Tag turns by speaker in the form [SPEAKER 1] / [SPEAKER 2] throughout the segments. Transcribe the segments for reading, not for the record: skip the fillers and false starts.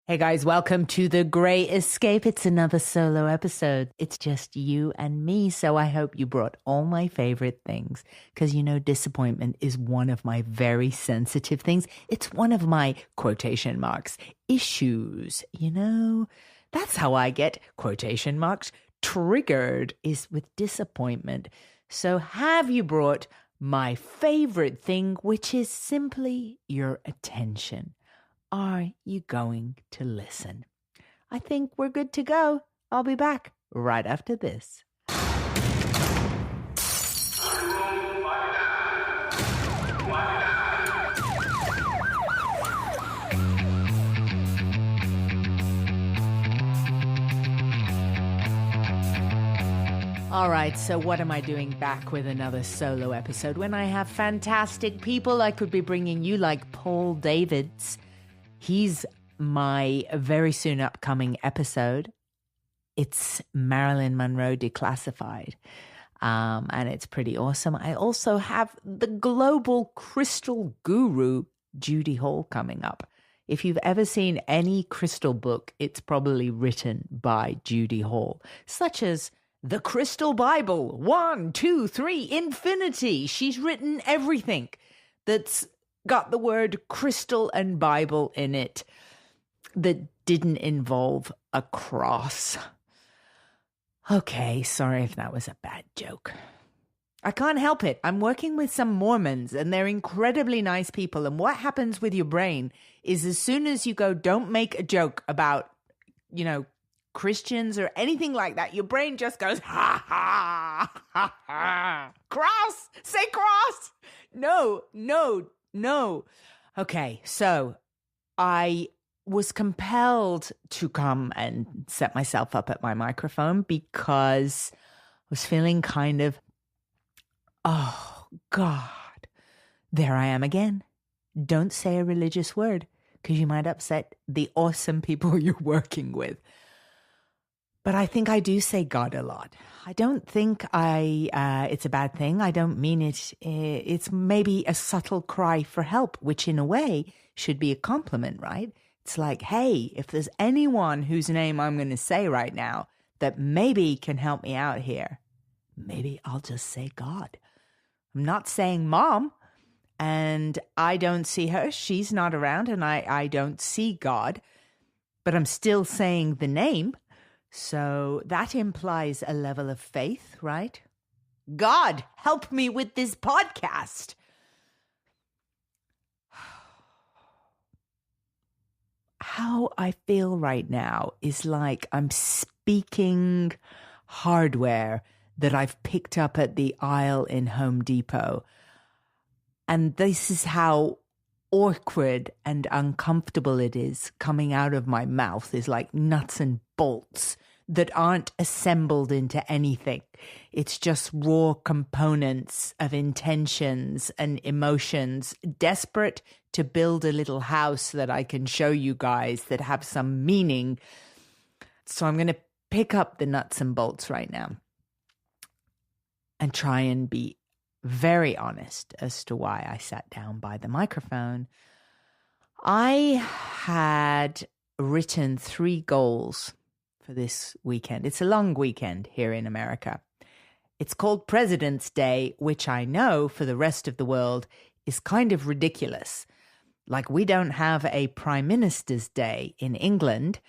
[SPEAKER 1] Hey guys, welcome to The Grey Escape. It's another solo episode. It's just you and me, so I hope you brought all my favorite things. Because, you know, disappointment is one of my very sensitive things. It's one of my, quotation marks, issues, you know? That's how I get, quotation marks, triggered, is with disappointment. So have you brought my favorite thing, which is simply your attention? Are you going to listen? I think we're good to go. I'll be back right after this. All right, so what am I doing back with another solo episode when I have fantastic people I could be bringing you, like Paul Davids? He's my very soon upcoming episode. It's Marilyn Monroe Declassified, and it's pretty awesome. I also have the global crystal guru, Judy Hall, coming up. If you've ever seen any crystal book, it's probably written by Judy Hall, such as The Crystal Bible, 1, 2, 3, Infinity. She's written everything that's got the word crystal and Bible in it that didn't involve a cross. Okay, sorry if that was a bad joke. I can't help it. I'm working with some Mormons and they're incredibly nice people. And what happens with your brain is as soon as you go, don't make a joke about, you know, Christians or anything like that, your brain just goes, ha, ha, ha, ha. Cross! Say cross! No. Okay, so I was compelled to come and set myself up at my microphone because I was feeling kind of, oh, God, there I am again. Don't say a religious word because you might upset the awesome people you're working with. But I think I do say God a lot. I don't think it's a bad thing. I don't mean it. It's maybe a subtle cry for help, which in a way should be a compliment, right? It's like, hey, if there's anyone whose name I'm going to say right now that maybe can help me out here, maybe I'll just say God. I'm not saying Mom, and I don't see her. She's not around, and I don't see God, but I'm still saying the name. So that implies a level of faith, right? God, help me with this podcast. How I feel right now is like I'm speaking hardware that I've picked up at the aisle in Home Depot. And this is how awkward and uncomfortable it is coming out of my mouth, is like nuts and bolts that aren't assembled into anything. It's just raw components of intentions and emotions, desperate to build a little house that I can show you guys that have some meaning. So I'm going to pick up the nuts and bolts right now and try and be very honest as to why I sat down by the microphone. I had written 3 goals for this weekend. It's a long weekend here in America. It's called President's Day, which I know for the rest of the world is kind of ridiculous. Like, we don't have a Prime Minister's Day in England.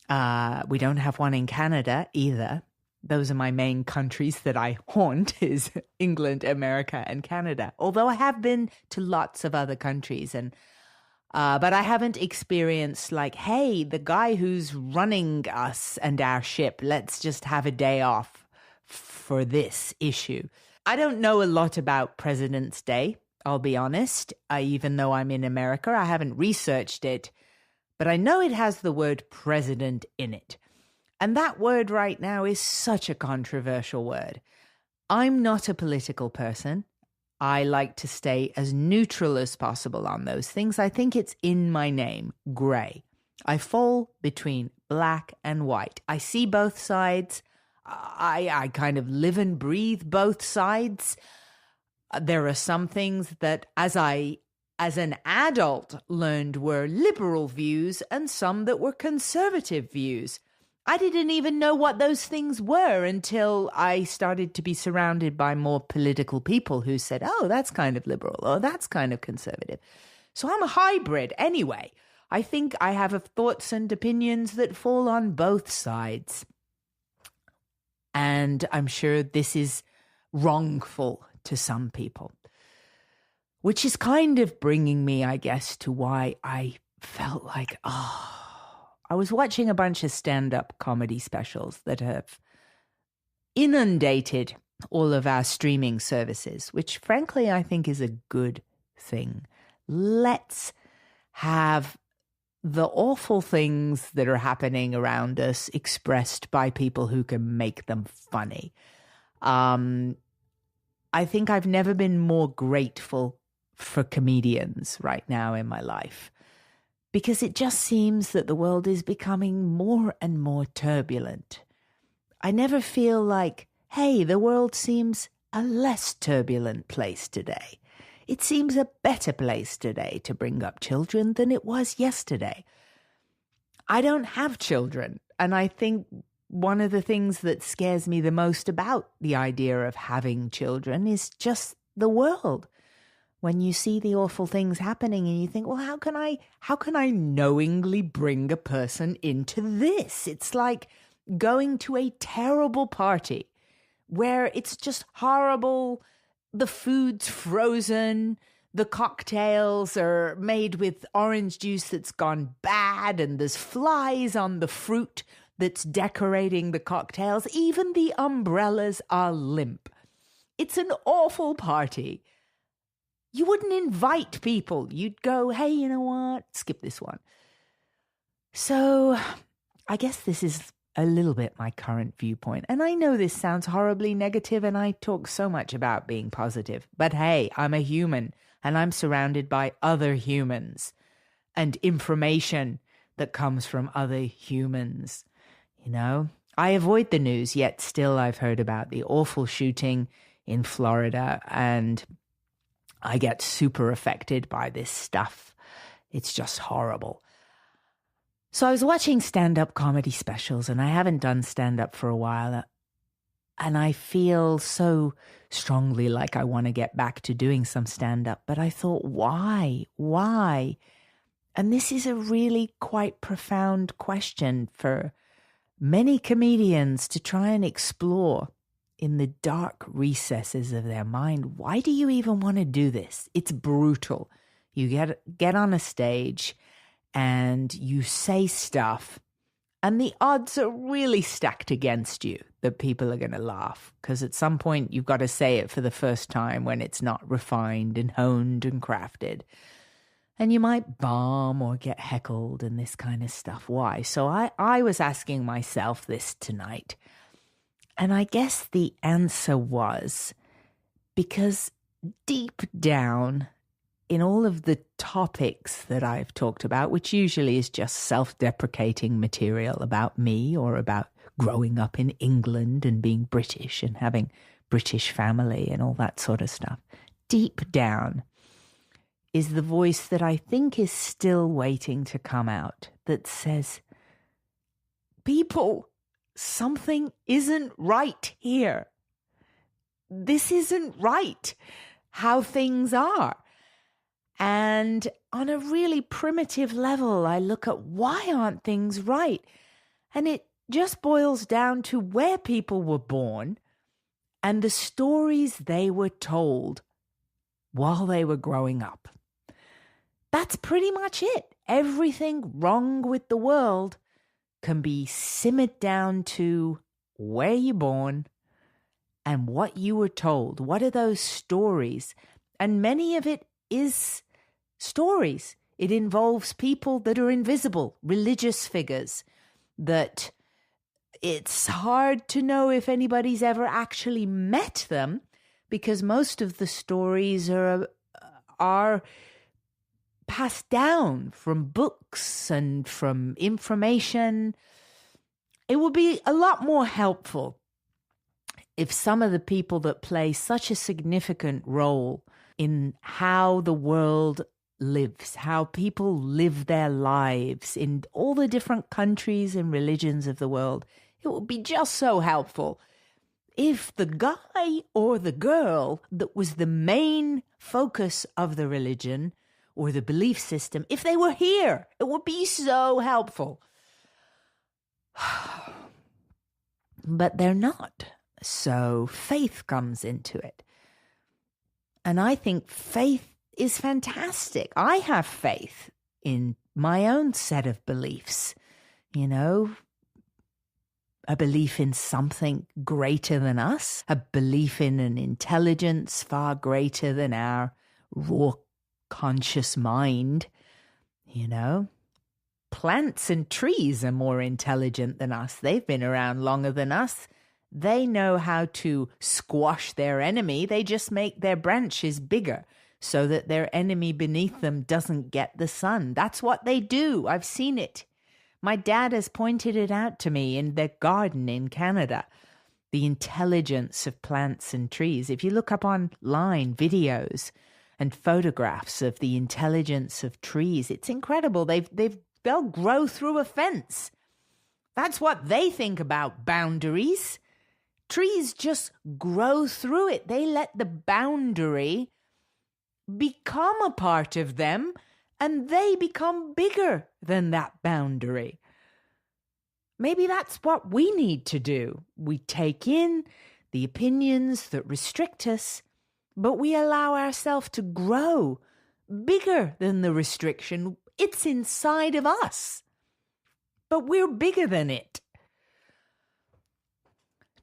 [SPEAKER 1] We don't have one in Canada either. Those are my main countries that I haunt, is England, America, and Canada. Although I have been to lots of other countries, and but I haven't experienced like, hey, the guy who's running us and our ship, let's just have a day off for this issue. I don't know a lot about President's Day, I'll be honest. Even though I'm in America, I haven't researched it, but I know it has the word president in it. And that word right now is such a controversial word. I'm not a political person. I like to stay as neutral as possible on those things. I think it's in my name, gray. I fall between black and white. I see both sides. I kind of live and breathe both sides. There are some things that as I as an adult, learned were liberal views and some that were conservative views. I didn't even know what those things were until I started to be surrounded by more political people who said, oh, that's kind of liberal, or that's kind of conservative. So I'm a hybrid anyway. I think I have thoughts and opinions that fall on both sides. And I'm sure this is wrongful to some people, which is kind of bringing me, I guess, to why I felt like, I was watching a bunch of stand-up comedy specials that have inundated all of our streaming services, which frankly I think is a good thing. Let's have the awful things that are happening around us expressed by people who can make them funny. I think I've never been more grateful for comedians right now in my life, because it just seems that the world is becoming more and more turbulent. I never feel like, hey, the world seems a less turbulent place today. It seems a better place today to bring up children than it was yesterday. I don't have children, and I think one of the things that scares me the most about the idea of having children is just the world. When you see the awful things happening and you think, well, how can I knowingly bring a person into this? It's like going to a terrible party where it's just horrible. The food's frozen. The cocktails are made with orange juice that's gone bad, and there's flies on the fruit that's decorating the cocktails. Even the umbrellas are limp. It's an awful party. You wouldn't invite people. You'd go, hey, you know what? Skip this one. So I guess this is a little bit my current viewpoint. And I know this sounds horribly negative, and I talk so much about being positive. But hey, I'm a human, and I'm surrounded by other humans and information that comes from other humans. You know, I avoid the news, yet still I've heard about the awful shooting in Florida, and I get super affected by this stuff. It's just horrible. So I was watching stand-up comedy specials, and I haven't done stand-up for a while, and I feel so strongly like I want to get back to doing some stand-up. But I thought, why? Why? And this is a really quite profound question for many comedians to try and explore in the dark recesses of their mind. Why do you even want to do this? It's brutal. You get on a stage and you say stuff, and the odds are really stacked against you that people are going to laugh, because at some point you've got to say it for the first time when it's not refined and honed and crafted. And you might bomb or get heckled and this kind of stuff. Why? So I was asking myself this tonight. And I guess the answer was because deep down in all of the topics that I've talked about, which usually is just self-deprecating material about me or about growing up in England and being British and having British family and all that sort of stuff, deep down is the voice that I think is still waiting to come out that says, people, something isn't right here. This isn't right, how things are. And on a really primitive level, I look at why aren't things right? And it just boils down to where people were born and the stories they were told while they were growing up. That's pretty much it. Everything wrong with the world can be simmered down to where you're born and what you were told. What are those stories? And many of it is stories. It involves people that are invisible, religious figures, that it's hard to know if anybody's ever actually met them, because most of the stories are passed down from books and from information. It would be a lot more helpful if some of the people that play such a significant role in how the world lives, how people live their lives in all the different countries and religions of the world. It would be just so helpful if the guy or the girl that was the main focus of the religion or the belief system, if they were here, it would be so helpful. But they're not. So faith comes into it. And I think faith is fantastic. I have faith in my own set of beliefs, you know, a belief in something greater than us, a belief in an intelligence far greater than our raw conscious mind, you know. Plants and trees are more intelligent than us. They've been around longer than us. They know how to squash their enemy. They just make their branches bigger so that their enemy beneath them doesn't get the sun. That's what they do. I've seen it. My dad has pointed it out to me in their garden in Canada. The intelligence of plants and trees. If you look up online videos and photographs of the intelligence of trees, it's incredible. They'll grow through a fence. That's what they think about boundaries. Trees just grow through it. They let the boundary become a part of them, and they become bigger than that boundary. Maybe that's what we need to do. We take in the opinions that restrict us, but we allow ourselves to grow bigger than the restriction. It's inside of us, but we're bigger than it.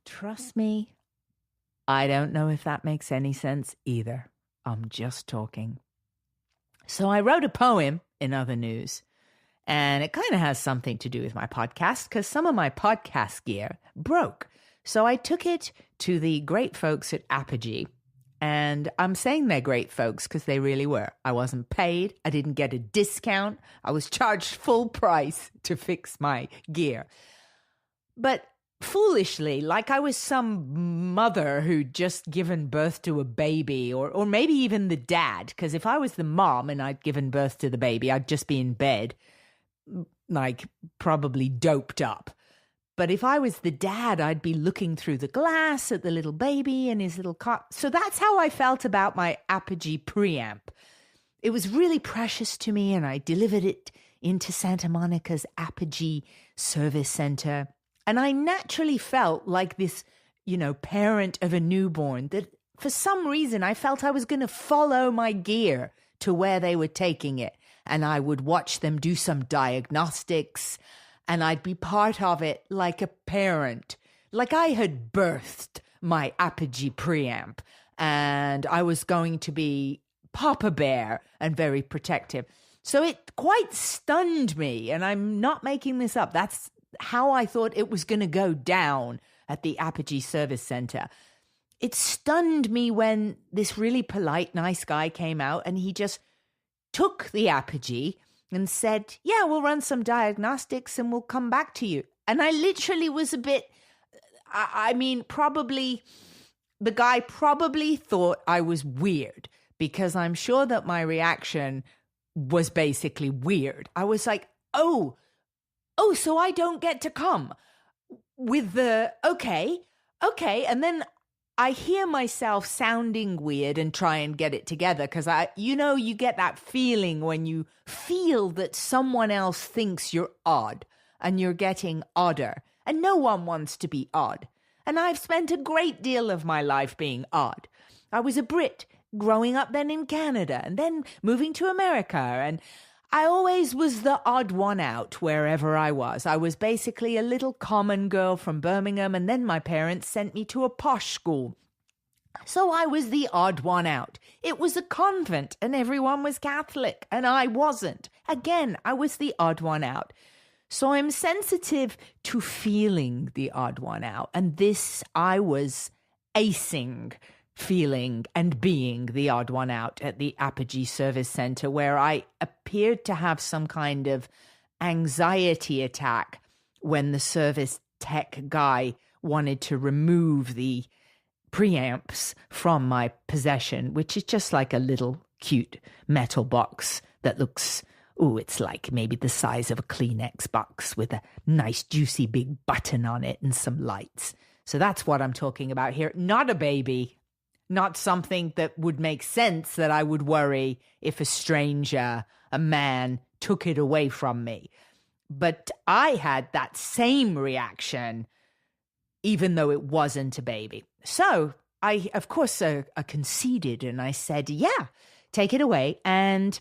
[SPEAKER 1] Trust me, I don't know if that makes any sense either. I'm just talking. So I wrote a poem in other news, and it kind of has something to do with my podcast because some of my podcast gear broke. So I took it to the great folks at Apogee. And I'm saying they're great folks because they really were. I wasn't paid. I didn't get a discount. I was charged full price to fix my gear. But foolishly, like I was some mother who'd just given birth to a baby, or maybe even the dad, because if I was the mom and I'd given birth to the baby, I'd just be in bed, like probably doped up. But if I was the dad, I'd be looking through the glass at the little baby and his little cot. So that's how I felt about my Apogee preamp. It was really precious to me, and I delivered it into Santa Monica's Apogee Service Center. And I naturally felt like this, parent of a newborn, that for some reason I felt I was going to follow my gear to where they were taking it. And I would watch them do some diagnostics, and I'd be part of it like a parent, like I had birthed my Apogee preamp, and I was going to be Papa Bear and very protective. So it quite stunned me, and I'm not making this up. That's how I thought it was going to go down at the Apogee Service Center. It stunned me when this really polite, nice guy came out, and he just took the Apogee and said, yeah, we'll run some diagnostics and we'll come back to you. And I literally was a bit, probably, the guy probably thought I was weird, because I'm sure that my reaction was basically weird. I was like, oh, so I don't get to come with the, okay. And then I hear myself sounding weird and try and get it together, because you get that feeling when you feel that someone else thinks you're odd, and you're getting odder, and no one wants to be odd. And I've spent a great deal of my life being odd. I was a Brit growing up then in Canada and then moving to America, and I always was the odd one out wherever I was. I was basically a little common girl from Birmingham, and then my parents sent me to a posh school. So I was the odd one out. It was a convent, and everyone was Catholic, and I wasn't. Again, I was the odd one out. So I'm sensitive to feeling the odd one out, and this I was acing, feeling and being the odd one out at the Apogee Service Center, where I appeared to have some kind of anxiety attack when the service tech guy wanted to remove the preamps from my possession, which is just like a little cute metal box that looks, it's like maybe the size of a Kleenex box with a nice juicy big button on it and some lights. So that's what I'm talking about here. Not a baby, not something that would make sense that I would worry if a stranger, a man, took it away from me. But I had that same reaction, even though it wasn't a baby. So I, of course, conceded and I said, yeah, take it away. And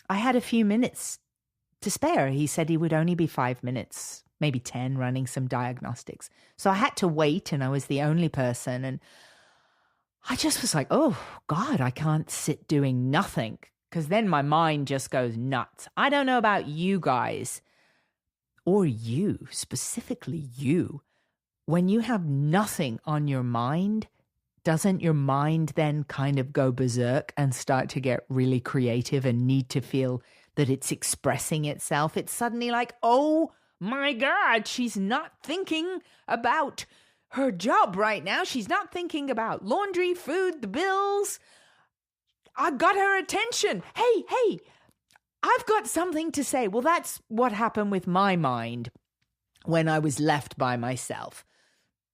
[SPEAKER 1] I had a few minutes to spare. He said he would only be 5 minutes, maybe 10, running some diagnostics. So I had to wait, and I was the only person. And I just was like, oh, God, I can't sit doing nothing, because then my mind just goes nuts. I don't know about you guys, or you, specifically you. When you have nothing on your mind, doesn't your mind then kind of go berserk and start to get really creative and need to feel that it's expressing itself? It's suddenly like, oh my God, she's not thinking about her job right now. She's not thinking about laundry, food, the bills. I got her attention. Hey, I've got something to say. Well, that's what happened with my mind when I was left by myself.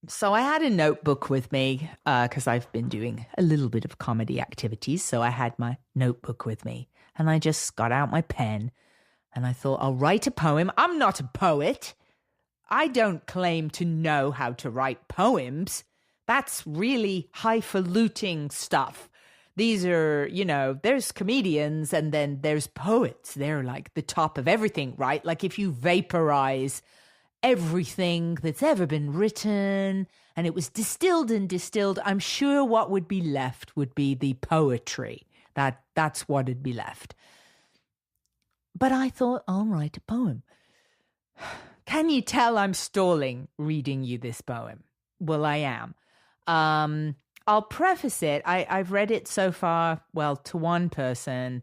[SPEAKER 1] So I had a notebook with me because I've been doing a little bit of comedy activities. So I had my notebook with me, and I just got out my pen and I thought, I'll write a poem. I'm not a poet. I don't claim to know how to write poems. That's really highfalutin stuff. These are, there's comedians and then there's poets. They're like the top of everything, right? Like if you vaporize everything that's ever been written and it was distilled and distilled, I'm sure what would be left would be the poetry. That's what would be left. But I thought, I'll write a poem. Can you tell I'm stalling reading you this poem? Well, I am. I'll preface it. I've read it so far, to one person,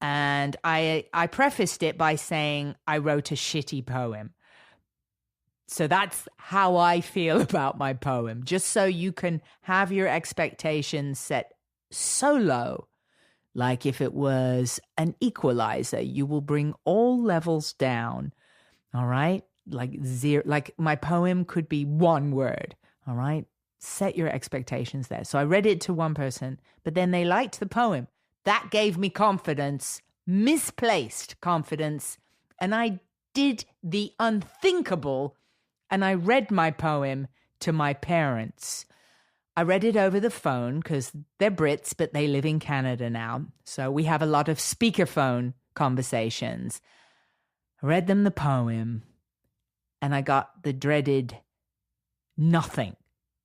[SPEAKER 1] and I prefaced it by saying I wrote a shitty poem. So that's how I feel about my poem, just so you can have your expectations set so low. Like if it was an equalizer, you will bring all levels down, all right? Like zero, like my poem could be one word, all right? Set your expectations there. So I read it to one person, but then they liked the poem. That gave me confidence, misplaced confidence, and I did the unthinkable, and I read my poem to my parents. I read it over the phone because they're Brits, but they live in Canada now. So we have a lot of speakerphone conversations. I read them the poem, and I got the dreaded nothing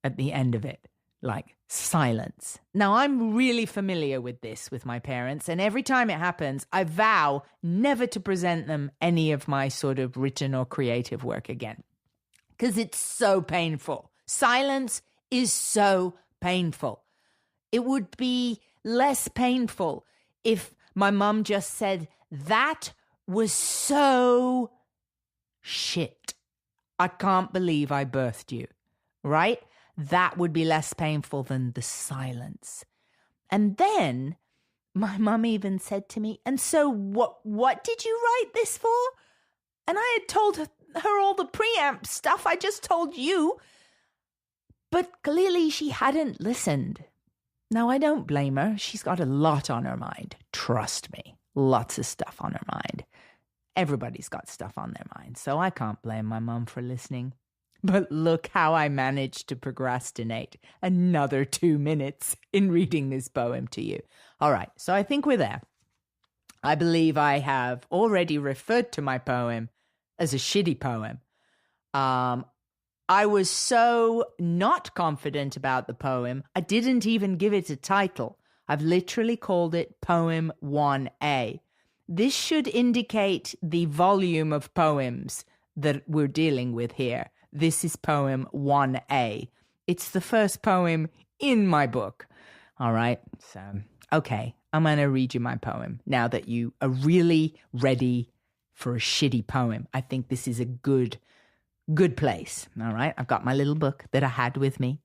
[SPEAKER 1] at the end of it, like silence. Now, I'm really familiar with this with my parents, and every time it happens, I vow never to present them any of my sort of written or creative work again, because it's so painful. Silence is so painful. It would be less painful if my mum just said, that was so shit. I can't believe I birthed you, right? That would be less painful than the silence. And then my mum even said to me, and so what did you write this for? And I had told her all the preamp stuff I just told you. But clearly she hadn't listened. Now, I don't blame her. She's got a lot on her mind. Trust me. Lots of stuff on her mind. Everybody's got stuff on their mind. So I can't blame my mum for listening. But look how I managed to procrastinate another 2 minutes in reading this poem to you. All right. So I think we're there. I believe I have already referred to my poem as a shitty poem. I was so not confident about the poem, I didn't even give it a title. I've literally called it Poem 1A. This should indicate the volume of poems that we're dealing with here. This is Poem 1A. It's the first poem in my book. All right, so, okay, I'm going to read you my poem now that you are really ready for a shitty poem. I think this is a good place. All right. I've got my little book that I had with me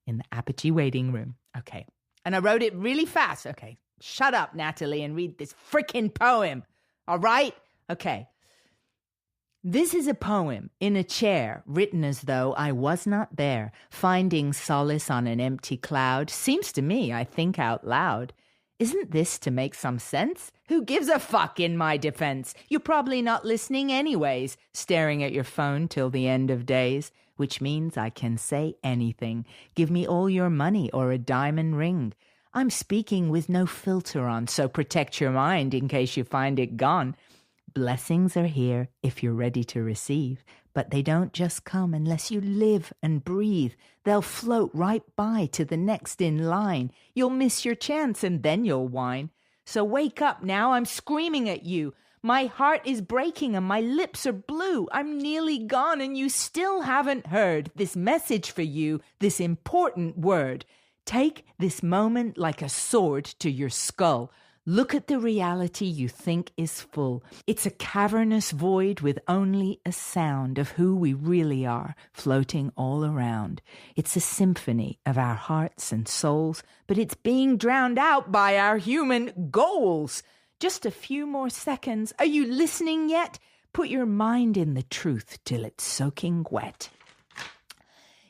[SPEAKER 1] in the Apogee waiting room. Okay. And I wrote it really fast. Okay. Shut up, Natalie, and read this frickin' poem. All right? Okay. This is a poem in a chair, written as though I was not there. Finding solace on an empty cloud. Seems to me I think out loud. Isn't this to make some sense? Who gives a fuck in my defense? You're probably not listening anyways, staring at your phone till the end of days, which means I can say anything. Give me all your money or a diamond ring. I'm speaking with no filter on, so protect your mind in case you find it gone. Blessings are here if you're ready to receive, but they don't just come unless you live and breathe. They'll float right by to the next in line. You'll miss your chance and then you'll whine. So wake up now, I'm screaming at you. My heart is breaking and my lips are blue. I'm nearly gone and you still haven't heard this message for you, this important word. Take this moment like a sword to your skull. Look at the reality you think is full. It's a cavernous void with only a sound of who we really are floating all around. It's a symphony of our hearts and souls, but it's being drowned out by our human goals. Just a few more seconds. Are you listening yet? Put your mind in the truth till it's soaking wet.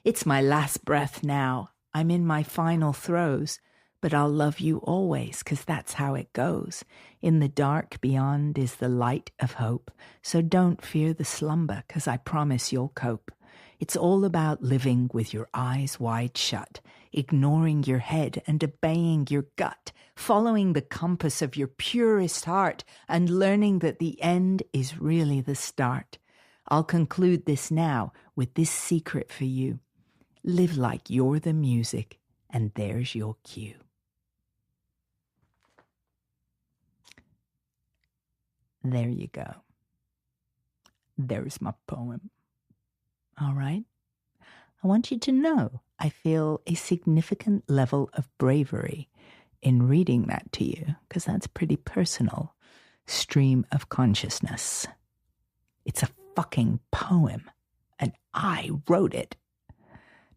[SPEAKER 1] It's my last breath now. I'm in my final throes. But I'll love you always, 'cause that's how it goes. In the dark beyond is the light of hope. So don't fear the slumber, 'cause I promise you'll cope. It's all about living with your eyes wide shut, ignoring your head and obeying your gut, following the compass of your purest heart, and learning that the end is really the start. I'll conclude this now with this secret for you. Live like you're the music, and there's your cue. There you go. There's my poem. All right? I want you to know I feel a significant level of bravery in reading that to you, because that's pretty personal. Stream of consciousness. It's a fucking poem, and I wrote it.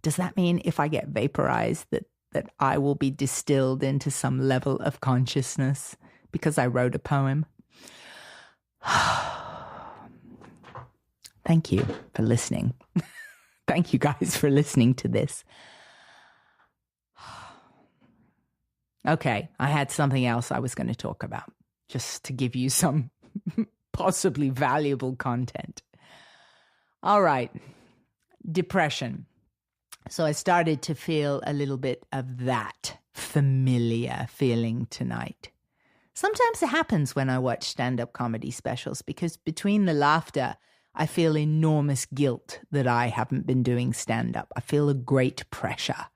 [SPEAKER 1] Does that mean if I get vaporized that I will be distilled into some level of consciousness because I wrote a poem? Thank you for listening. Thank you guys for listening to this. Okay, I had something else I was going to talk about, just to give you some possibly valuable content. All right, depression. So I started to feel a little bit of that familiar feeling tonight. Sometimes it happens when I watch stand-up comedy specials, because between the laughter, I feel enormous guilt that I haven't been doing stand-up. I feel a great pressure.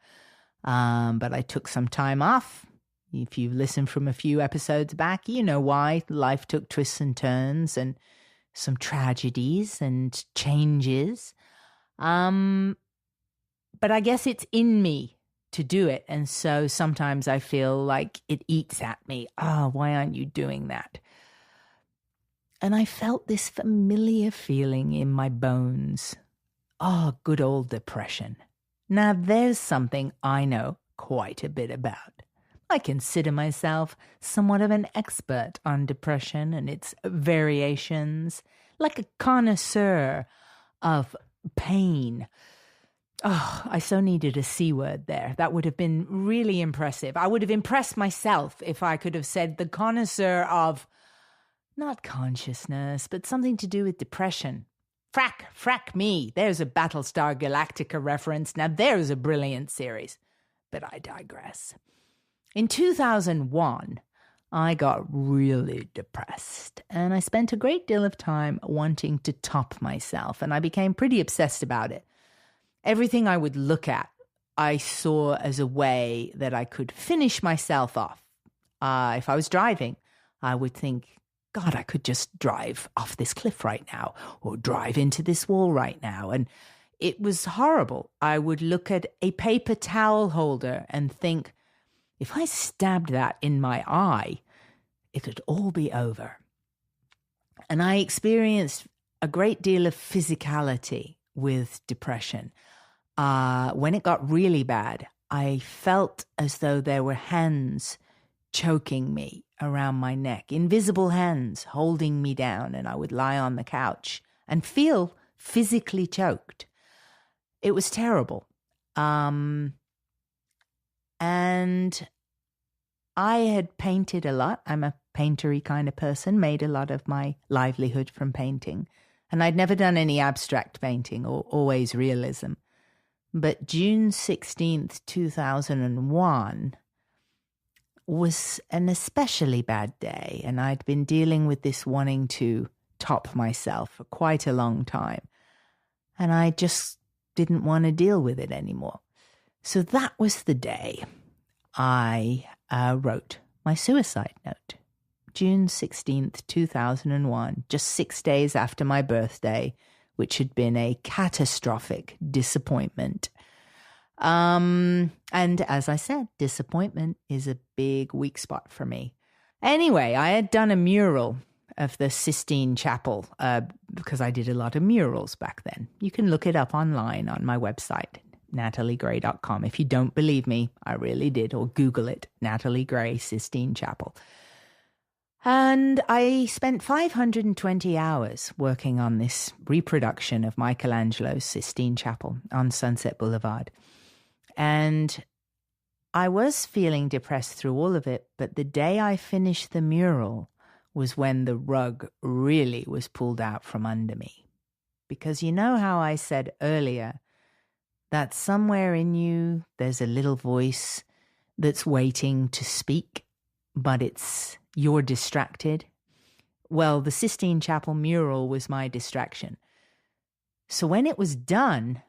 [SPEAKER 1] But I took some time off. If you've listened from a few episodes back, you know why. Life took twists and turns and some tragedies and changes. But I guess it's in me to do it. And so sometimes I feel like it eats at me. Oh, why aren't you doing that? And I felt this familiar feeling in my bones. Oh, good old depression. Now there's something I know quite a bit about. I consider myself somewhat of an expert on depression and its variations, like a connoisseur of pain. Oh, I so needed a C word there. That would have been really impressive. I would have impressed myself if I could have said the connoisseur of, not consciousness, but something to do with depression. Frack me. There's a Battlestar Galactica reference. Now there's a brilliant series. But I digress. In 2001, I got really depressed, and I spent a great deal of time wanting to top myself, and I became pretty obsessed about it. Everything I would look at, I saw as a way that I could finish myself off. If I was driving, I would think, God, I could just drive off this cliff right now, or drive into this wall right now. And it was horrible. I would look at a paper towel holder and think, if I stabbed that in my eye, it'd all be over. And I experienced a great deal of physicality with depression. When it got really bad, I felt as though there were hands choking me around my neck, invisible hands holding me down, and I would lie on the couch and feel physically choked. It was terrible. And I had painted a lot. I'm a paintery kind of person, made a lot of my livelihood from painting. And I'd never done any abstract painting or always realism. But June 16th, 2001 was an especially bad day. And I'd been dealing with this wanting to top myself for quite a long time. And I just didn't want to deal with it anymore. So that was the day I wrote my suicide note. June 16th, 2001, just 6 days after my birthday, which had been a catastrophic disappointment. And as I said, disappointment is a big weak spot for me. Anyway, I had done a mural of the Sistine Chapel because I did a lot of murals back then. You can look it up online on my website, nataliegray.com. If you don't believe me, I really did. Or Google it, Natalie Gray, Sistine Chapel. And I spent 520 hours working on this reproduction of Michelangelo's Sistine Chapel on Sunset Boulevard. And I was feeling depressed through all of it, but the day I finished the mural was when the rug really was pulled out from under me. Because you know how I said earlier that somewhere in you there's a little voice that's waiting to speak, but you're distracted? Well, the Sistine Chapel mural was my distraction. So when it was done,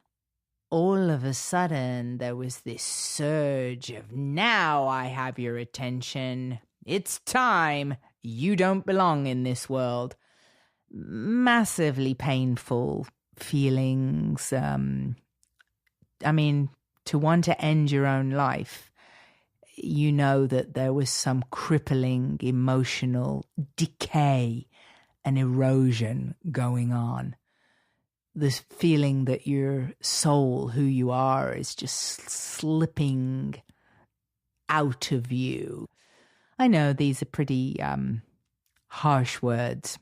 [SPEAKER 1] all of a sudden there was this surge of, now I have your attention. It's time. You don't belong in this world. Massively painful feelings. I mean, to want to end your own life, you know that there was some crippling emotional decay and erosion going on. This feeling that your soul, who you are, is just slipping out of you. I know these are pretty harsh words.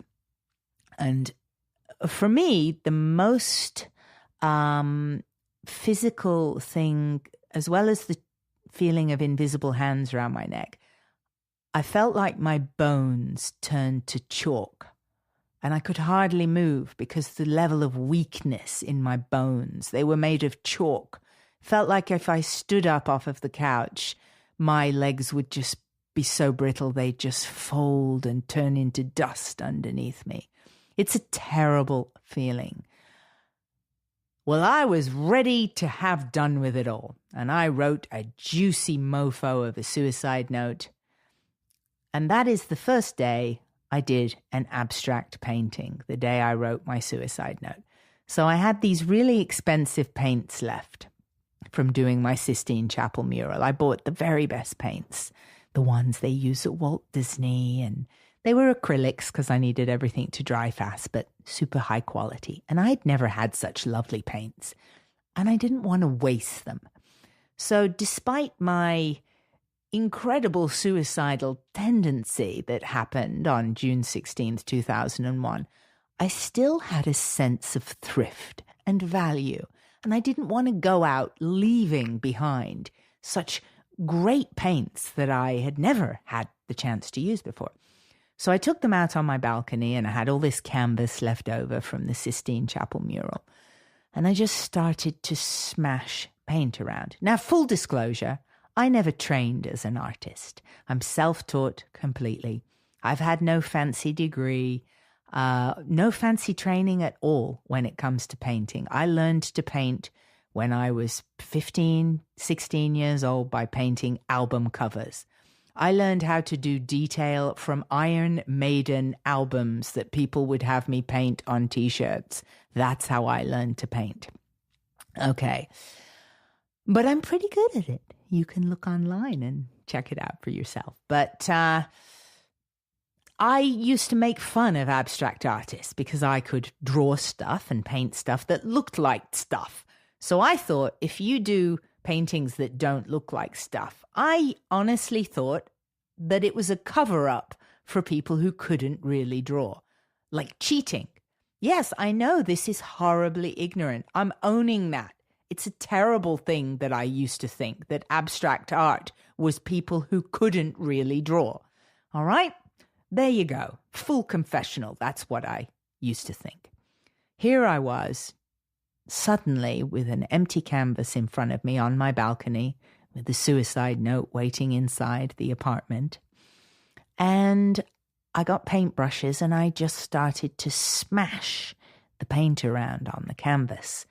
[SPEAKER 1] And for me, the most physical thing, as well as the feeling of invisible hands around my neck, I felt like my bones turned to chalk and I could hardly move because the level of weakness in my bones, they were made of chalk. Felt like if I stood up off of the couch, my legs would just be so brittle they'd just fold and turn into dust underneath me. It's a terrible feeling. Well, I was ready to have done with it all, and I wrote a juicy mofo of a suicide note. And that is the first day I did an abstract painting, the day I wrote my suicide note. So I had these really expensive paints left from doing my Sistine Chapel mural. I bought the very best paints, the ones they use at Walt Disney, and they were acrylics because I needed everything to dry fast, but super high quality. And I'd never had such lovely paints, and I didn't want to waste them. So despite my incredible suicidal tendency that happened on June 16th, 2001, I still had a sense of thrift and value, and I didn't want to go out leaving behind such great paints that I had never had the chance to use before. So I took them out on my balcony, and I had all this canvas left over from the Sistine Chapel mural. And I just started to smash paint around. Now, full disclosure, I never trained as an artist. I'm self-taught completely. I've had no fancy degree, no fancy training at all when it comes to painting. I learned to paint when I was 15, 16 years old by painting album covers. I learned how to do detail from Iron Maiden albums that people would have me paint on T-shirts. That's how I learned to paint. Okay. But I'm pretty good at it. You can look online and check it out for yourself. But I used to make fun of abstract artists because I could draw stuff and paint stuff that looked like stuff. So I thought, if you do paintings that don't look like stuff, I honestly thought that it was a cover-up for people who couldn't really draw, like cheating. Yes, I know this is horribly ignorant. I'm owning that. It's a terrible thing that I used to think, that abstract art was people who couldn't really draw. All right? There you go. Full confessional. That's what I used to think. Here I was, suddenly with an empty canvas in front of me on my balcony, with the suicide note waiting inside the apartment. And I got paintbrushes and I just started to smash the paint around on the canvas.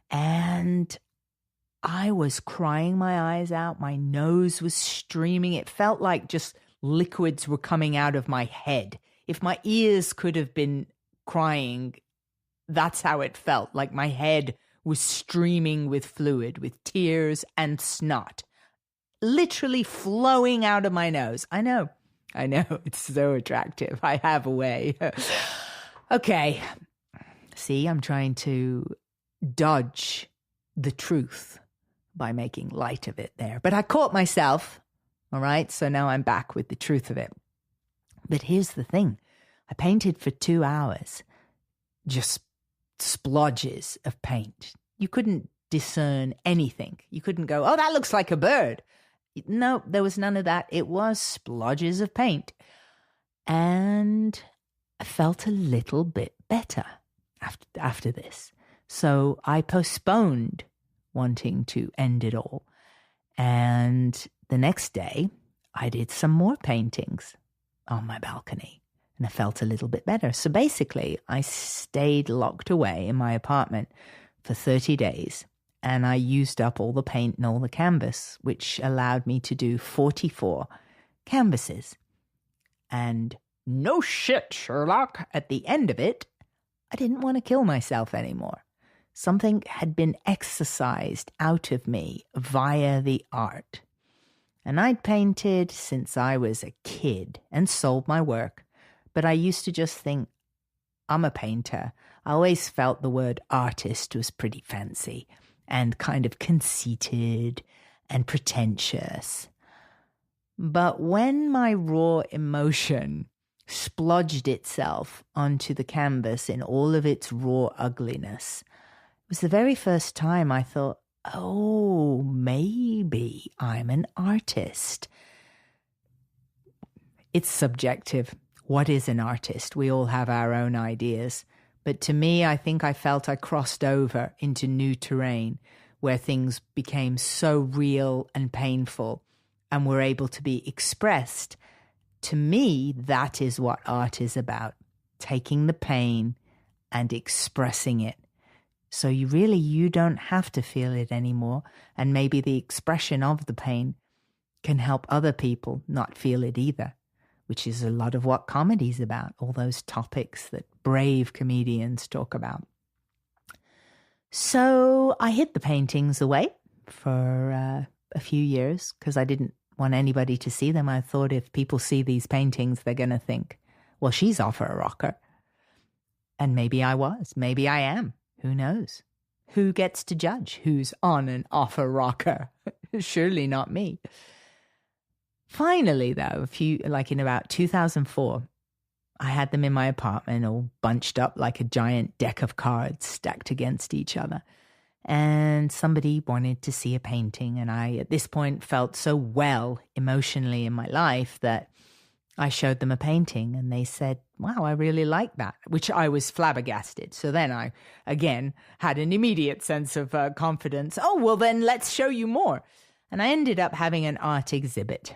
[SPEAKER 1] And I was crying my eyes out. My nose was streaming. It felt like just liquids were coming out of my head. If my ears could have been crying, that's how it felt. Like my head was streaming with fluid, with tears and snot, literally flowing out of my nose. I know, it's so attractive. I have a way. Okay. See, I'm trying to dodge the truth by making light of it there. But I caught myself, all right? So now I'm back with the truth of it. But here's the thing. I painted for 2 hours, just splodges of paint. You couldn't discern anything. You couldn't go, oh, that looks like a bird. No, there was none of that. It was splodges of paint. And I felt a little bit better after this. So I postponed wanting to end it all. And the next day, I did some more paintings on my balcony. And I felt a little bit better. So basically, I stayed locked away in my apartment for 30 days. And I used up all the paint and all the canvas, which allowed me to do 44 canvases. And no shit, Sherlock, at the end of it, I didn't want to kill myself anymore. Something had been exorcised out of me via the art. And I'd painted since I was a kid and sold my work. But I used to just think, I'm a painter. I always felt the word artist was pretty fancy and kind of conceited and pretentious. But when my raw emotion splodged itself onto the canvas in all of its raw ugliness, it was the very first time I thought, oh, maybe I'm an artist. It's subjective. What is an artist? We all have our own ideas. But to me, I think I felt I crossed over into new terrain where things became so real and painful and were able to be expressed. To me, that is what art is about, taking the pain and expressing it. So you don't have to feel it anymore. And maybe the expression of the pain can help other people not feel it either, which is a lot of what comedy's about, all those topics that brave comedians talk about. So I hid the paintings away for a few years because I didn't want anybody to see them. I thought if people see these paintings, they're going to think, well, she's off her rocker. And maybe I was. Maybe I am. Who knows? Who gets to judge who's on and off a rocker? Surely not me. Finally, though, in about 2004, I had them in my apartment all bunched up like a giant deck of cards stacked against each other. And somebody wanted to see a painting. And I, at this point, felt so well emotionally in my life that I showed them a painting and they said, wow, I really like that, which I was flabbergasted. So then I, again, had an immediate sense of confidence. Oh, well, then let's show you more. And I ended up having an art exhibit.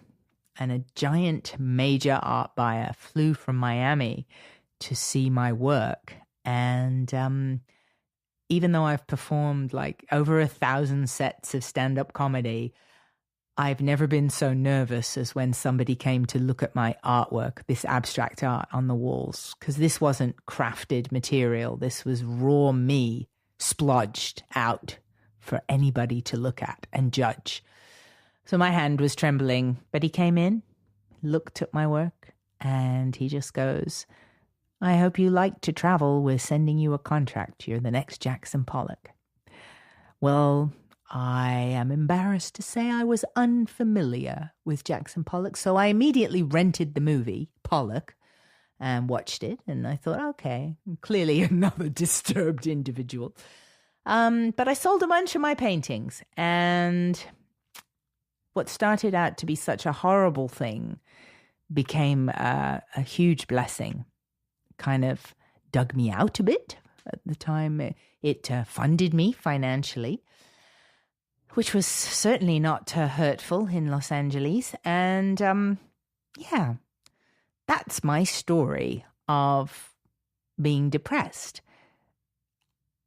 [SPEAKER 1] And a giant major art buyer flew from Miami to see my work. And even though I've performed like over 1,000 sets of stand-up comedy, I've never been so nervous as when somebody came to look at my artwork, this abstract art on the walls, because this wasn't crafted material. This was raw me splodged out for anybody to look at and judge. So my hand was trembling, but he came in, looked at my work, and he just goes, I hope you like to travel. We're sending you a contract. You're the next Jackson Pollock. Well, I am embarrassed to say I was unfamiliar with Jackson Pollock, so I immediately rented the movie, Pollock, and watched it, and I thought, okay, clearly another disturbed individual. But I sold a bunch of my paintings, and what started out to be such a horrible thing became a huge blessing. Kind of dug me out a bit at the time. It funded me financially, which was certainly not hurtful in Los Angeles. And yeah, that's my story of being depressed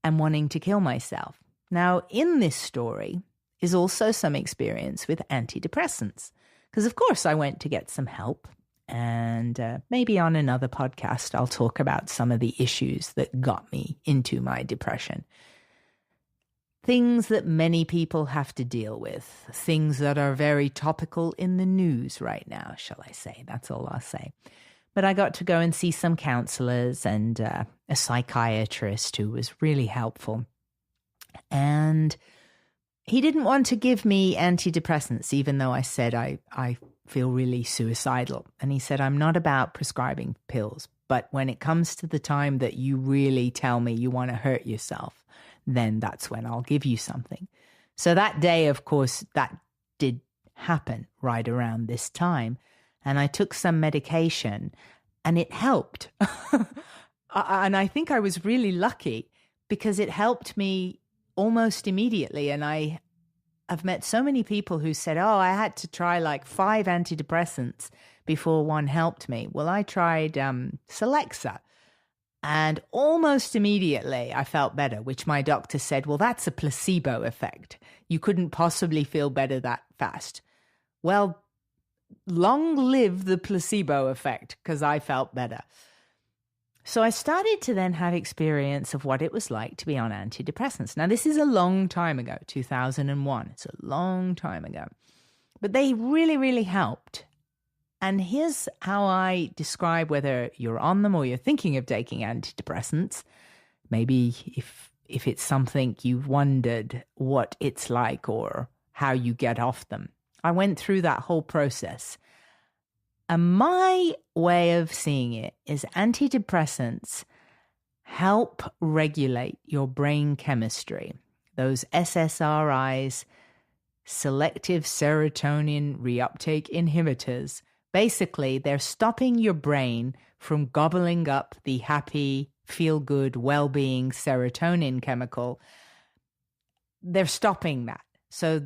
[SPEAKER 1] and wanting to kill myself. Now, in this story is also some experience with antidepressants, because of course I went to get some help, and maybe on another podcast I'll talk about some of the issues that got me into my depression. Things that many people have to deal with, things that are very topical in the news right now, shall I say. That's all I'll say. But I got to go and see some counselors and a psychiatrist who was really helpful. And he didn't want to give me antidepressants, even though I said I feel really suicidal. And he said, I'm not about prescribing pills, but when it comes to the time that you really tell me you want to hurt yourself, then that's when I'll give you something. So that day, of course, that did happen right around this time. And I took some medication and it helped. And I think I was really lucky because it helped me almost immediately. And I've met so many people who said, oh, I had to try like 5 antidepressants before one helped me. Well, I tried Celexa. And almost immediately I felt better, which my doctor said, well, that's a placebo effect. You couldn't possibly feel better that fast. Well, long live the placebo effect, because I felt better. So I started to then have experience of what it was like to be on antidepressants. Now, this is a long time ago, 2001. It's a long time ago. But they really, really helped. And here's how I describe whether you're on them or you're thinking of taking antidepressants. Maybe if it's something you've wondered what it's like or how you get off them. I went through that whole process. And my way of seeing it is antidepressants help regulate your brain chemistry. Those SSRIs, selective serotonin reuptake inhibitors. Basically, they're stopping your brain from gobbling up the happy, feel-good, well-being serotonin chemical. They're stopping that. So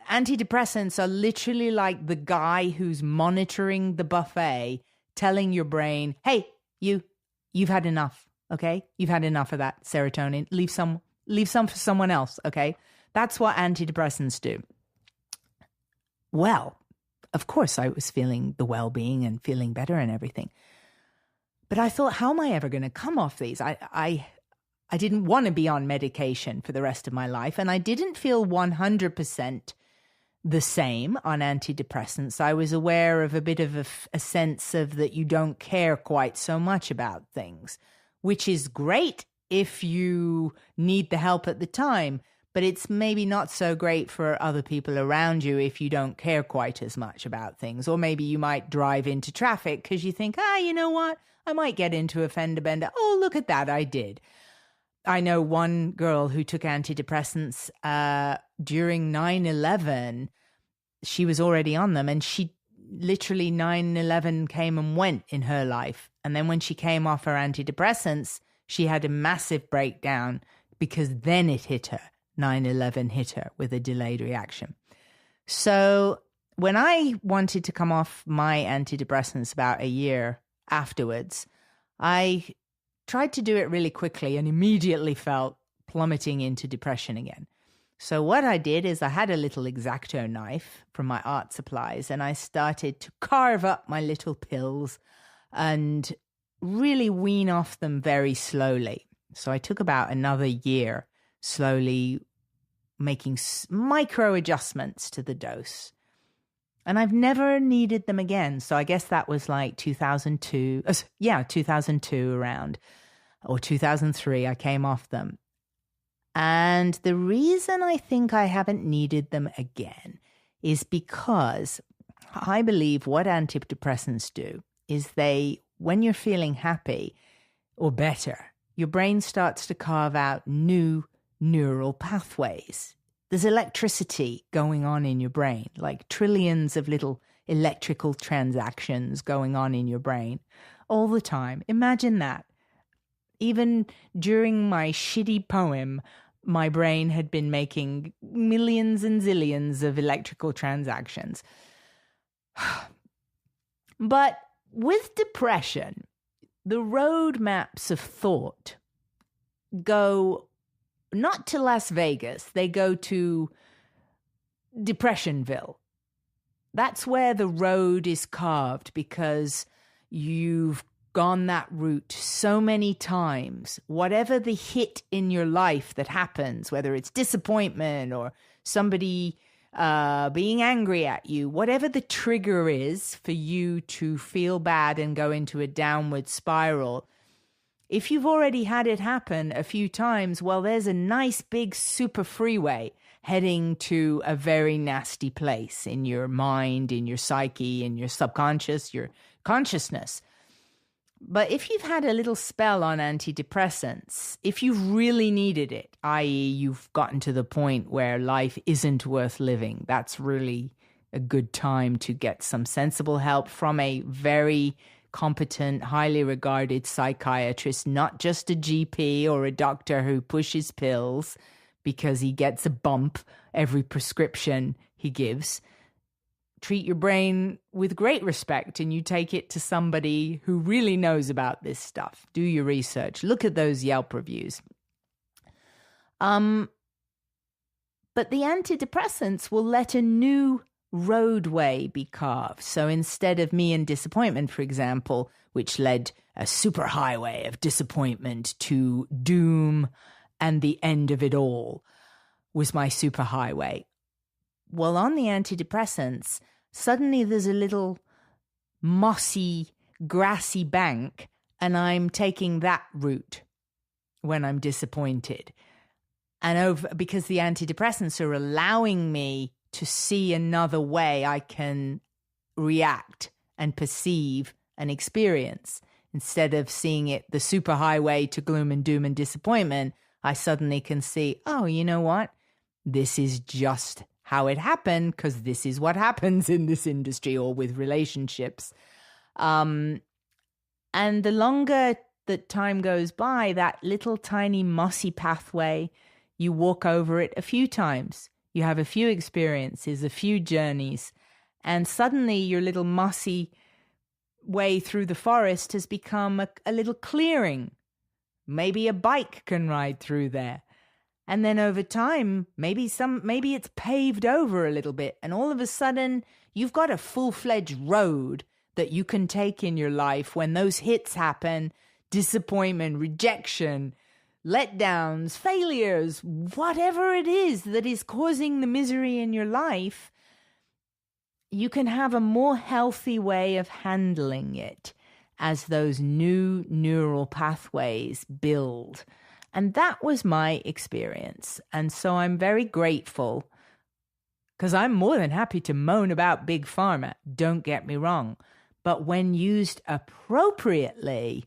[SPEAKER 1] antidepressants are literally like the guy who's monitoring the buffet, telling your brain, hey, you've had enough, okay? You've had enough of that serotonin. Leave some for someone else, okay? That's what antidepressants do. Well, of course, I was feeling the well-being and feeling better and everything. But I thought, how am I ever going to come off these? I didn't want to be on medication for the rest of my life, and I didn't feel 100% the same on antidepressants. I was aware of a bit of a sense of that you don't care quite so much about things, which is great if you need the help at the time. But it's maybe not so great for other people around you if you don't care quite as much about things. Or maybe you might drive into traffic because you think, you know what? I might get into a fender bender. Oh, look at that, I did. I know one girl who took antidepressants during 9/11. She was already on them, and she literally 9/11 came and went in her life. And then when she came off her antidepressants, she had a massive breakdown because then it hit her. 9/11 hit her with a delayed reaction. So when I wanted to come off my antidepressants about a year afterwards, I tried to do it really quickly and immediately felt plummeting into depression again. So what I did is I had a little X-Acto knife from my art supplies, and I started to carve up my little pills and really wean off them very slowly. So I took about another year slowly making micro adjustments to the dose. And I've never needed them again. So I guess that was like 2002. 2002 around, or 2003, I came off them. And the reason I think I haven't needed them again is because I believe what antidepressants do is when you're feeling happy or better, your brain starts to carve out new neural pathways. There's electricity going on in your brain, like trillions of little electrical transactions going on in your brain all the time. Imagine that. Even during my shitty poem, my brain had been making millions and zillions of electrical transactions. But with depression, the roadmaps of thought go not to Las Vegas, they go to Depressionville. That's where the road is carved because you've gone that route so many times. Whatever the hit in your life that happens, whether it's disappointment or somebody being angry at you, whatever the trigger is for you to feel bad and go into a downward spiral, if you've already had it happen a few times, well, there's a nice big super freeway heading to a very nasty place in your mind, in your psyche, in your subconscious, your consciousness. But if you've had a little spell on antidepressants, if you've really needed it, i.e. you've gotten to the point where life isn't worth living, that's really a good time to get some sensible help from a very competent, highly regarded psychiatrist, not just a GP or a doctor who pushes pills because he gets a bump every prescription he gives. Treat your brain with great respect and you take it to somebody who really knows about this stuff. Do your research. Look at those Yelp reviews. But the antidepressants will let a new roadway be carved. So instead of me and disappointment, for example, which led a superhighway of disappointment to doom and the end of it all was my superhighway. Well, on the antidepressants, suddenly there's a little mossy, grassy bank, and I'm taking that route when I'm disappointed. And because the antidepressants are allowing me to see another way I can react and perceive and experience. Instead of seeing it the superhighway to gloom and doom and disappointment, I suddenly can see, oh, you know what? This is just how it happened because this is what happens in this industry or with relationships. And the longer that time goes by, that little tiny mossy pathway, you walk over it a few times. You have a few experiences, a few journeys, and suddenly your little mossy way through the forest has become a little clearing. Maybe a bike can ride through there. And then over time, maybe it's paved over a little bit. And all of a sudden, you've got a full-fledged road that you can take in your life when those hits happen, disappointment, rejection, letdowns, failures, whatever it is that is causing the misery in your life, you can have a more healthy way of handling it as those new neural pathways build. And that was my experience. And so I'm very grateful because I'm more than happy to moan about Big Pharma, don't get me wrong. But when used appropriately,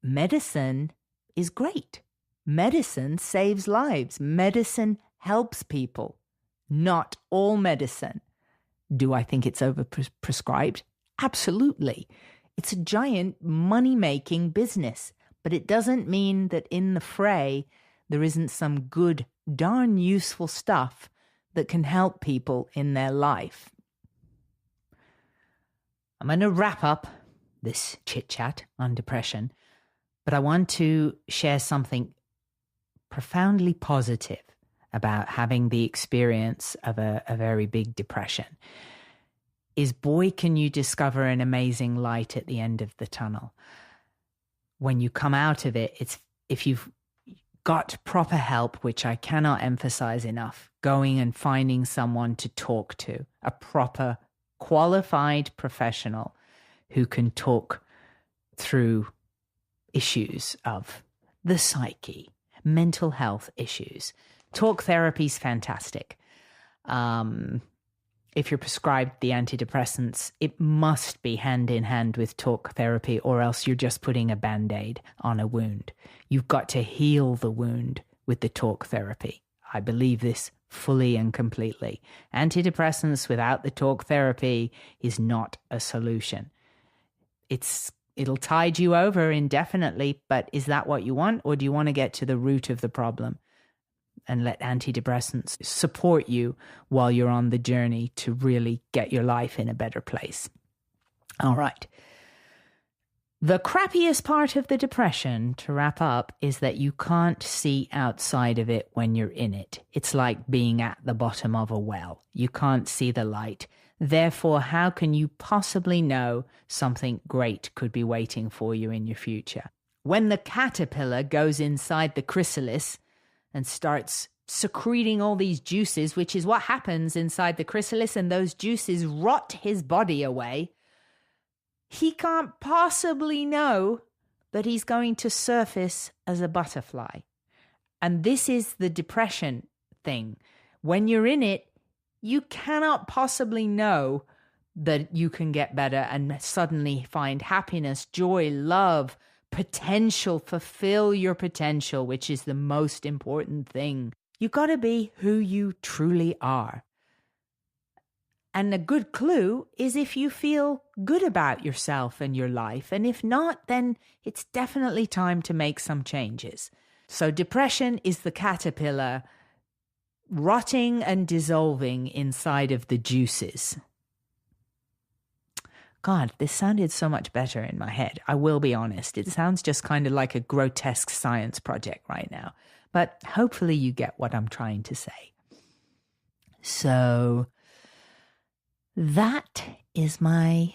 [SPEAKER 1] medicine is great. Medicine saves lives. Medicine helps people. Not all medicine. Do I think it's overprescribed? Absolutely. It's a giant money-making business, but it doesn't mean that in the fray there isn't some good, darn useful stuff that can help people in their life. I'm going to wrap up this chit-chat on depression, but I want to share something profoundly positive about having the experience of a very big depression. Is boy, can you discover an amazing light at the end of the tunnel. When you come out of it, it's if you've got proper help, which I cannot emphasize enough, going and finding someone to talk to, a proper qualified professional who can talk through issues of the psyche, mental health issues. Talk therapy is fantastic. If you're prescribed the antidepressants, it must be hand in hand with talk therapy, or else you're just putting a Band-Aid on a wound. You've got to heal the wound with the talk therapy. I believe this fully and completely. Antidepressants without the talk therapy is not a solution. It'll tide you over indefinitely, but is that what you want? Or do you want to get to the root of the problem and let antidepressants support you while you're on the journey to really get your life in a better place? All right. The crappiest part of the depression, to wrap up, is that you can't see outside of it when you're in it. It's like being at the bottom of a well. You can't see the light. Therefore, how can you possibly know something great could be waiting for you in your future? When the caterpillar goes inside the chrysalis and starts secreting all these juices, which is what happens inside the chrysalis, and those juices rot his body away, he can't possibly know that he's going to surface as a butterfly. And this is the depression thing. When you're in it, you cannot possibly know that you can get better and suddenly find happiness, joy, love, potential, fulfill your potential, which is the most important thing. You got to be who you truly are. And a good clue is if you feel good about yourself and your life. And if not, then it's definitely time to make some changes. So depression is the caterpillar rotting and dissolving inside of the juices. God, this sounded so much better in my head. I will be honest. It sounds just kind of like a grotesque science project right now. But hopefully you get what I'm trying to say. So that is my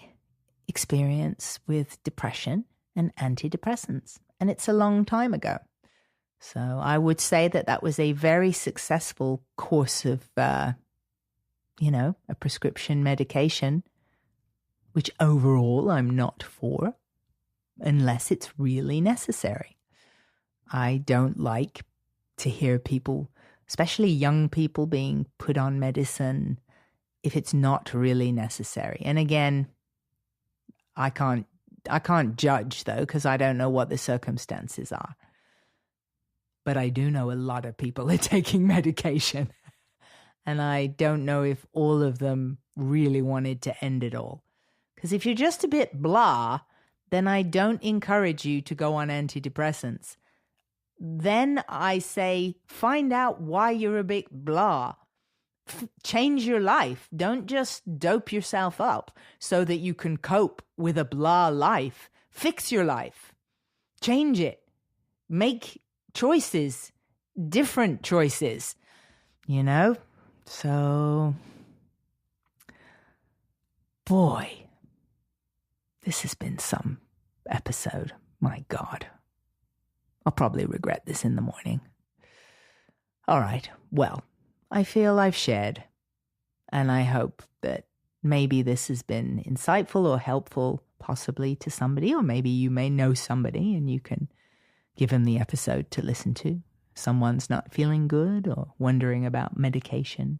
[SPEAKER 1] experience with depression and antidepressants. And it's a long time ago. So I would say that was a very successful course of, a prescription medication, which overall I'm not for, unless it's really necessary. I don't like to hear people, especially young people, being put on medicine if it's not really necessary. And again, I can't judge though, because I don't know what the circumstances are. But I do know a lot of people are taking medication. And I don't know if all of them really wanted to end it all. Because if you're just a bit blah, then I don't encourage you to go on antidepressants. Then I say, find out why you're a bit blah. Change your life. Don't just dope yourself up so that you can cope with a blah life. Fix your life. Change it. Make choices, different choices, So, boy, this has been some episode. My God. I'll probably regret this in the morning. All right. Well, I feel I've shared, and I hope that maybe this has been insightful or helpful, possibly to somebody, or maybe you may know somebody and you can give them the episode to listen to. Someone's not feeling good or wondering about medication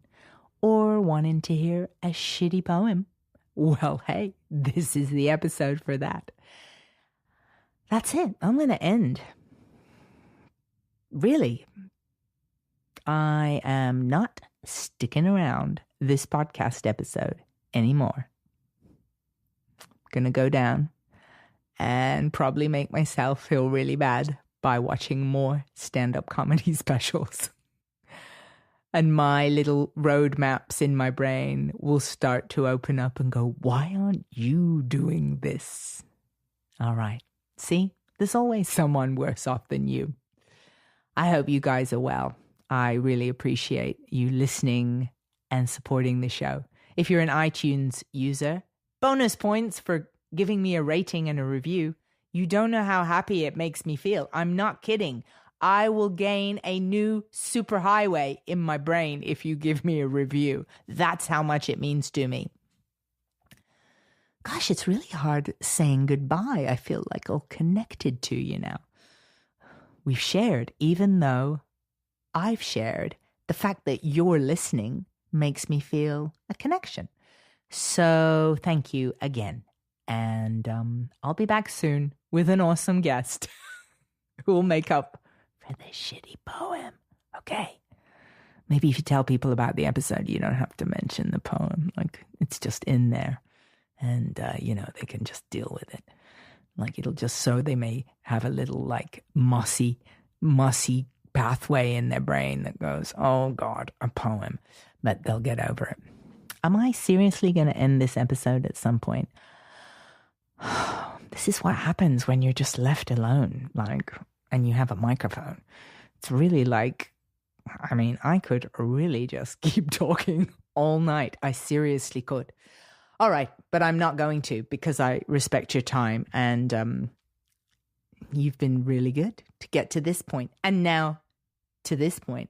[SPEAKER 1] or wanting to hear a shitty poem. Well, hey, this is the episode for that. That's it. I'm going to end. Really, I am not sticking around this podcast episode anymore. I'm going to go down and probably make myself feel really bad by watching more stand-up comedy specials. And my little roadmaps in my brain will start to open up and go, why aren't you doing this? All right. See, there's always someone worse off than you. I hope you guys are well. I really appreciate you listening and supporting the show. If you're an iTunes user, bonus points for giving me a rating and a review. You don't know how happy it makes me feel. I'm not kidding. I will gain a new superhighway in my brain if you give me a review. That's how much it means to me. Gosh, it's really hard saying goodbye. I feel like all connected to you now. we've shared, even though I've shared, the fact that you're listening makes me feel a connection. So thank you again. And I'll be back soon with an awesome guest who will make up for the shitty poem. Okay. Maybe if you tell people about the episode, you don't have to mention the poem. Like, it's just in there. And, they can just deal with it. Like, it'll just so they may have a little, like, mossy pathway in their brain that goes, oh, God, a poem. But they'll get over it. Am I seriously going to end this episode at some point? This is what happens when you're just left alone, and you have a microphone. It's really I could really just keep talking all night. I seriously could. All right, but I'm not going to, because I respect your time, and you've been really good to get to this point, and now to this point,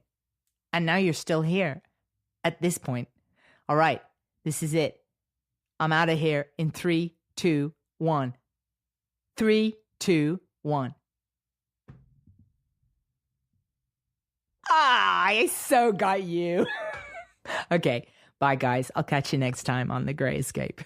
[SPEAKER 1] and now you're still here at this point. All right, this is it. I'm out of here in 3, 2, 1. 3, 2, 1. I so got you. Okay, bye guys. I'll catch you next time on The Grey Escape.